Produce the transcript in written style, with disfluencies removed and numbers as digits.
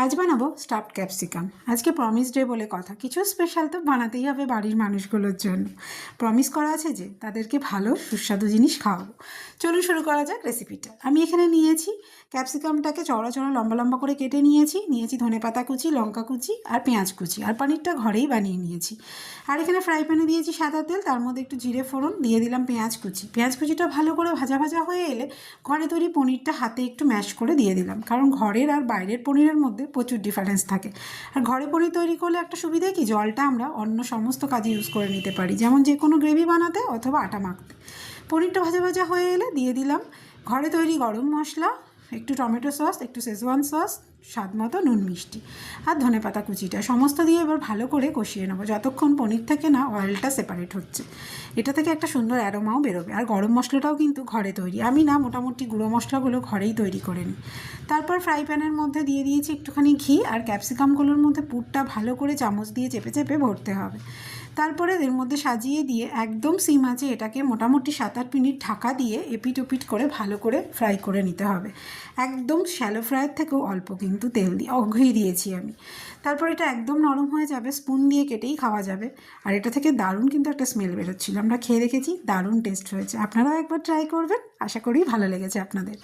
আজ বানাবো stuffed capsicum. আজকে প্রমিস ডে বলে কথা, কিছু স্পেশাল তো বানাতেই হবে বাড়ির মানুষগুলোর জন্য। প্রমিস করা আছে যে তাদেরকে ভালো সুস্বাদু জিনিস খাওয়াবো। চলুন শুরু করা যাক রেসিপিটা। আমি এখানে নিয়েছি ক্যাপসিকামটাকে চড়া চড়া লম্বা লম্বা করে কেটে নিয়েছি ধনেপাতা কুচি, লঙ্কা কুচি আর পেঁয়াজ কুচি, আর পনিরটা ঘরেই বানিয়ে নিয়েছি। আর এখানে ফ্রাই প্যানে দিয়েছি সাদা তেল, তার মধ্যে একটু জিরে ফোড়ন দিয়ে দিলাম পেঁয়াজ কুচিটা ভালো করে ভাজা ভাজা হয়ে এলে ঘরে তৈরি পনিরটা হাতে একটু ম্যাশ করে দিয়ে দিলাম, কারণ ঘরের আর বাইরের পনিরের মধ্যে প্রচুর ডিফারেন্স থাকে। আর ঘরে পনির তৈরি করলে একটা সুবিধা কি, জলটা আমরা অন্য সমস্ত কাজে ইউজ করে নিতে পারি, যেমন যে কোনো গ্রেভি বানাতে অথবা আটা মাখতে। পনিরটা ভাজা ভাজা হয়ে এলে দিয়ে দিলাম ঘরে তৈরি গরম মশলা, একটু টমেটো সস, একটু শেজওয়ান সস, স্বাদ মতো নুন মিষ্টি আর ধনেপাতা কুচিটা সমস্ত দিয়ে এবার ভালো করে কষিয়ে নেবো যতক্ষণ পনির থেকে না অয়েলটা সেপারেট হচ্ছে। এটা থেকে একটা সুন্দর অ্যারোমাও বেরোবে। আর গরম মশলাটাও কিন্তু ঘরে তৈরি, আমি না মোটামুটি গুঁড়ো মশলাগুলো ঘরেই তৈরি করে নিই। তারপর ফ্রাই প্যানের মধ্যে দিয়ে দিয়েছি একটুখানি ঘি, আর ক্যাপসিকামগুলোর মধ্যে পুরটা ভালো করে চামচ দিয়ে চেপে চেপে ভরতে হবে। তারপরে এর মধ্যে সাজিয়ে দিয়ে একদম সিম আঁচে এটাকে মোটামুটি 7-8 মিনিট ঢাকা দিয়ে এপিট ওপিট করে ভালো করে ফ্রাই করে নিতে হবে। একদম শ্যালো ফ্রাইয়ের থেকেও অল্প কিন্তু তেল দিয়ে ঘি দিয়েছি আমি। তারপর এটা একদম নরম হয়ে যাবে, স্পুন দিয়ে কেটেই খাওয়া যাবে। আর এটা থেকে দারুণ কিন্তু একটা স্মেল বেরোচ্ছিল, আমরা খেয়ে দেখেছি, দারুণ টেস্ট হয়েছে। আপনারাও একবার ট্রাই করবেন, আশা করি ভালো লেগেছে আপনাদের।